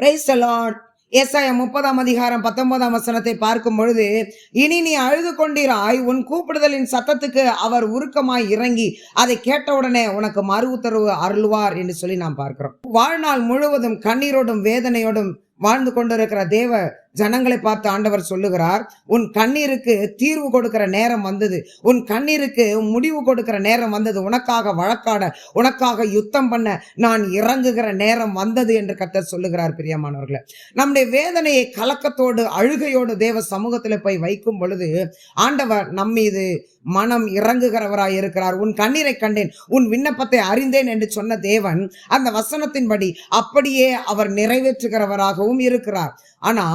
Praise the Lord. ஏசாயா 30:19 பார்க்கும் பொழுது, இனி நீ அழுது கொண்டிராய், உன் கூப்பிடுதலின் சத்தத்துக்கு அவர் உருக்கமாய் இறங்கி அதை கேட்டவுடனே உனக்கு மறு உத்தரவு அருள்வார் என்று சொல்லி நாம் பார்க்கிறோம். வாழ்நாள் முழுவதும் கண்ணீரோடும் வேதனையோடும் வாழ்ந்து கொண்டிருக்கிற தேவ ஜனங்களை பார்த்து ஆண்டவர் சொல்லுகிறார், உன் கண்ணீருக்கு தீர்வு கொடுக்கிற நேரம் வந்தது, உன் கண்ணீருக்கு முடிவு கொடுக்கிற நேரம் வந்தது, உனக்காக வழக்காட, உனக்காக யுத்தம் பண்ண நான் இறங்குகிற நேரம் வந்தது என்று கர்த்தர் சொல்லுகிறார். பிரியமானவர்களே, நம்முடைய வேதனையை கலக்கத்தோடு அழுகையோடு தேவ சமூகத்தில் போய் வைக்கும் பொழுது ஆண்டவர் நம்மீது மனம் இறங்குகிறவராய் இருக்கிறார். உன் கண்ணீரை கண்டேன், உன் விண்ணப்பத்தை அறிந்தேன் என்று சொன்ன தேவன் அந்த வசனத்தின்படி அப்படியே அவர் நிறைவேற்றுகிறவராகவும் இருக்கிறார். ஆனா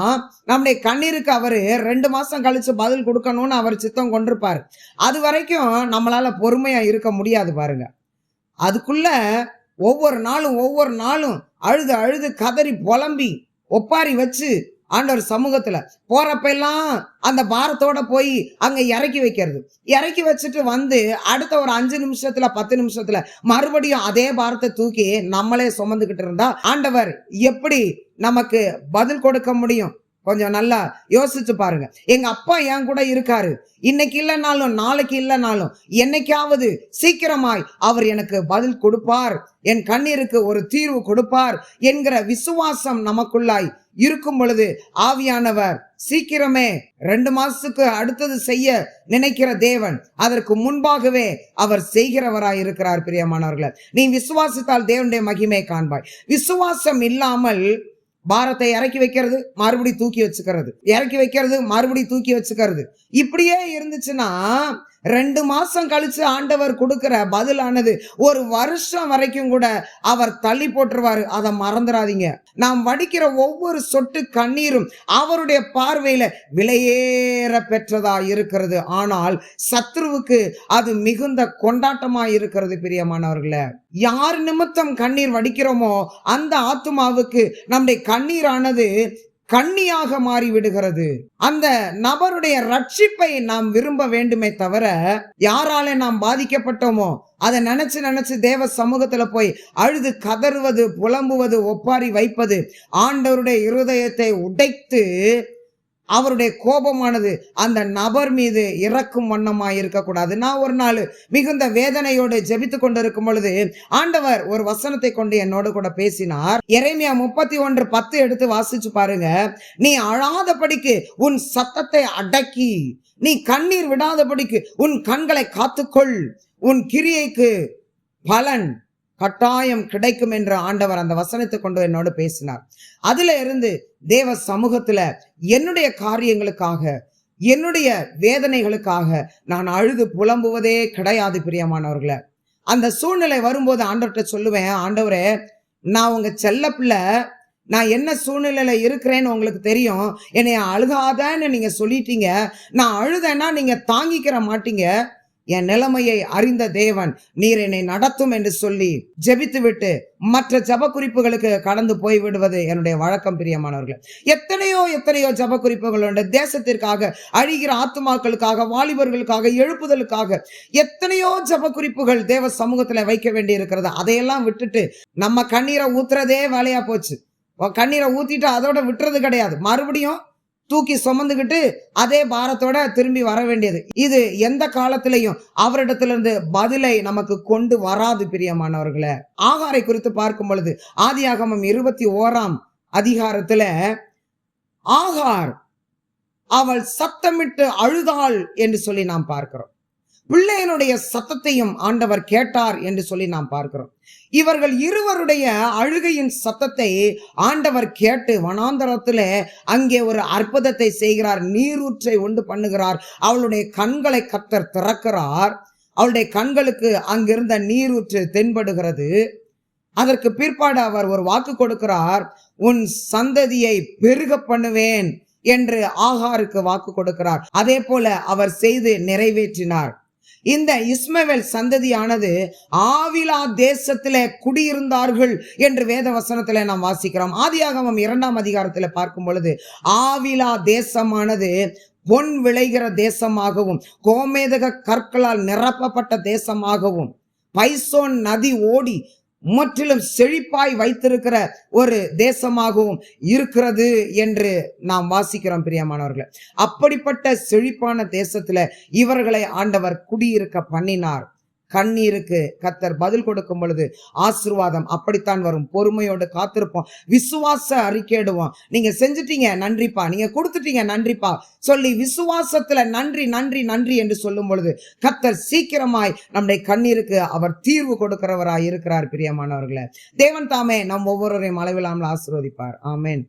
நம்முடைய கண்ணீருக்கு அவரு 2 மாசம் கழிச்சு பதில் கொடுக்கணும்னு அவர் சித்தம் கொண்டிருப்பாரு. அது வரைக்கும் நம்மளால பொறுமையா இருக்க முடியாது பாருங்க. அதுக்குள்ள ஒவ்வொரு நாளும் அழுது அழுது கதறி புலம்பி ஒப்பாரி வச்சு ஆண்டவர் சமூகத்துல போறப்ப எல்லாம் அந்த பாரத்தோட போய் அங்க இறக்கி வச்சுட்டு வந்து அடுத்த ஒரு 5 நிமிஷத்துல 10 நிமிஷத்துல மறுபடியும் அதே பாரத்தை தூக்கி நம்மளே சுமந்துகிட்டு இருந்தா ஆண்டவர் எப்படி நமக்கு பதில் கொடுக்க முடியும்? கொஞ்சம் நல்லா யோசிச்சு பாருங்க. எங்க அப்பா என் கூட இருக்காரு, இன்னைக்கு இல்லைனாலும் நாளைக்கு இல்லைனாலும் என்னைக்காவது சீக்கிரமாய் அவர் எனக்கு பதில் கொடுப்பார், என் கண்ணீருக்கு ஒரு தீர்வு கொடுப்பார் என்கிற விசுவாசம் நமக்குள்ளாய் இருக்கும் பொழுது ஆவியானவர் சீக்கிரமே 2 மாசத்துக்கு அடுத்தது செய்ய நினைக்கிற தேவன் அதற்கு முன்பாகவே அவர் செய்கிறவராய் இருக்கிறார். பிரியமானவர்களே, நீ விசுவாசித்தால் தேவனுடைய மகிமை காண்பாய். விசுவாசம் இல்லாமல் பாரத்தை இறக்கி வைக்கிறது, மறுபடி தூக்கி வச்சுக்கிறது, இறக்கி வைக்கிறது, மறுபடி தூக்கி வச்சுக்கிறது, இப்படியே இருந்துச்சுன்னா 2 மாசம் கழிச்சு ஆண்டவர் கொடுக்கிற பதிலானது 1 வருஷம் வரைக்கும் கூட அவர் தள்ளி போட்டுருவாரு. அதை மறந்துடாதீங்க. நாம் வடிக்கிற ஒவ்வொரு சொட்டு கண்ணீரும் அவருடைய பார்வையில விலையேற பெற்றதா இருக்கிறது. ஆனால் சத்ருவுக்கு அது மிகுந்த கொண்டாட்டமா இருக்கிறது. பிரியமானவர்களே, யார் நிமித்தம் கண்ணீர் வடிக்கிறோமோ அந்த ஆத்துமாவுக்கு நம்முடைய கண்ணீரானது கண்ணியாக மாறி விடுகிறது. அந்த நபருடைய ரட்சிப்பை நாம் விரும்ப வேண்டுமே தவிர யாரால நாம் பாதிக்கப்பட்டோமோ அதை நினைச்சு தேவ சமூகத்துல போய் அழுது கதறுவது, புலம்புவது, ஒப்பாரி வைப்பது ஆண்டவருடைய இருதயத்தை உடைத்து அவருடைய கோபமானது அந்த நபர் மீது இறக்கும் வண்ணமாய் இருக்கக்கூடாது. நான் ஒரு நாள் மிகுந்த வேதனையோடு ஜெபித்து கொண்டிருக்கும் பொழுது ஆண்டவர் ஒரு வசனத்தை கொண்டு என்னோடு கூட பேசினார். எரேமியா 31:10 எடுத்து வாசிச்சு பாருங்க. நீ அழாதபடிக்கு உன் சத்தத்தை அடக்கி, நீ கண்ணீர் விடாதபடிக்கு உன் கண்களை காத்துக்கொள், உன் கிரியைக்கு பலன் கட்டாயம் கிடைக்கும் என்று ஆண்டவர் அந்த வசனத்தை கொண்டு என்னோடு பேசினார். அதுல இருந்து தேவ சமூகத்துல என்னுடைய காரியங்களுக்காக, என்னுடைய வேதனைகளுக்காக நான் அழுது புலம்புவதே கிடையாது. பிரியமானவர்களே, அந்த சூழ்நிலை வரும்போது ஆண்டவர்கிட்ட சொல்லுவேன், ஆண்டவரே, நான் உங்க செல்ல பிள்ளை, நான் என்ன சூழ்நிலையில இருக்கிறேன்னு உங்களுக்கு தெரியும், என்னை அழுகாதன்னு நீங்க சொல்லிட்டீங்க, நான் அழுதேன்னா நீங்க தாங்கிக்கிற மாட்டீங்க, என் நிலைமையை அறிந்த தேவன் நீர் என்னை நடத்தும் என்று சொல்லி ஜெபித்து விட்டு மற்ற ஜப குறிப்புகளுக்கு கடந்து போய் விடுவது என்னுடைய வழக்கம். பிரியமானவர்கள், எத்தனையோ ஜப குறிப்புகள் உண்டு. தேசத்திற்காக, அழிகிற ஆத்துமாக்களுக்காக, வாலிபர்களுக்காக, எழுப்புதலுக்காக எத்தனையோ ஜப குறிப்புகள் தேவ சமூகத்துல வைக்க வேண்டி இருக்கிறது. அதையெல்லாம் விட்டுட்டு நம்ம கண்ணீரை ஊத்துறதே வேலையா போச்சு. கண்ணீரை ஊத்திட்டு அதோட விட்டுறது கிடையாது, மறுபடியும் தூக்கி சுமந்துகிட்டு அதே பாரத்தோட திரும்பி வர வேண்டியது. இது எந்த காலத்திலையும் அவரிடத்திலிருந்து பதிலை நமக்கு கொண்டு வராது. பிரியமானவர்களே, ஆகாரை குறித்து பார்க்கும் பொழுது ஆதியாகமம் 21ஆம் அதிகாரத்துல ஆகார் அவள் சத்தமிட்டு அழுதாள் என்று சொல்லி நாம் பார்க்கிறோம். பிள்ளையனுடைய சத்தத்தையும் ஆண்டவர் கேட்டார் என்று சொல்லி நாம் பார்க்கிறோம். இவர்கள் இருவருடைய அழுகையின் சத்தத்தை ஆண்டவர் கேட்டு வனாந்தரத்திலே அங்கே ஒரு அற்புதத்தை செய்கிறார். நீரூற்றை உண்டு பண்ணுகிறார். அவளுடைய கண்களை கர்த்தர் திறக்கிறார். அவளுடைய கண்களுக்கு அங்கிருந்த நீரூற்று தென்படுகிறது. அதற்கு பிற்பாடு அவர் ஒரு வாக்கு கொடுக்கிறார், உன் சந்ததியை பெருக பண்ணுவேன் என்று ஆகாருக்கு வாக்கு கொடுக்கிறார். அதே போல அவர் செய்து நிறைவேற்றினார். இந்த இஸ்மவேல் சந்ததியானது ஆவிலா தேசத்திலே குடியிருந்தார்கள் என்று வேத வசனத்திலே நாம் வாசிக்கிறோம். ஆதியாகமம் 2ஆம் அதிகாரத்துல பார்க்கும் பொழுது ஆவிலா தேசமானது பொன் விளைகிற தேசமாகவும், கோமேதக கற்களால் நிரப்பப்பட்ட தேசமாகவும், பைசோன் நதி ஓடி முற்றிலும் செழிப்பாய் வைத்திருக்கிற ஒரு தேசமாகவும் இருக்கிறது என்று நாம் வாசிக்கிறோம் பிரியமானவர்களே. அப்படிப்பட்ட செழிப்பான தேசத்துல இவர்களை ஆண்டவர் குடியிருக்க பண்ணினார். கண்ணீருக்கு கர்த்தர் பதில் கொடுக்கும் பொழுது ஆசீர்வாதம் அப்படித்தான் வரும். பொறுமையோடு காத்திருப்போம், விசுவாச அறிக்கையிடுவோம். நீங்க செஞ்சுட்டீங்க நன்றிப்பா, நீங்க கொடுத்துட்டீங்க நன்றிப்பா சொல்லி விசுவாசத்துல நன்றி நன்றி நன்றி என்று சொல்லும் பொழுது கர்த்தர் சீக்கிரமாய் நம்முடைய கண்ணீருக்கு அவர் தீர்வு கொடுக்கிறவராய் இருக்கிறார் பிரியமானவர்களே. தேவன் தாமே நம் ஒவ்வொருவரையும் அளவில்லாமல் ஆசீர்வதிப்பார். ஆமென்.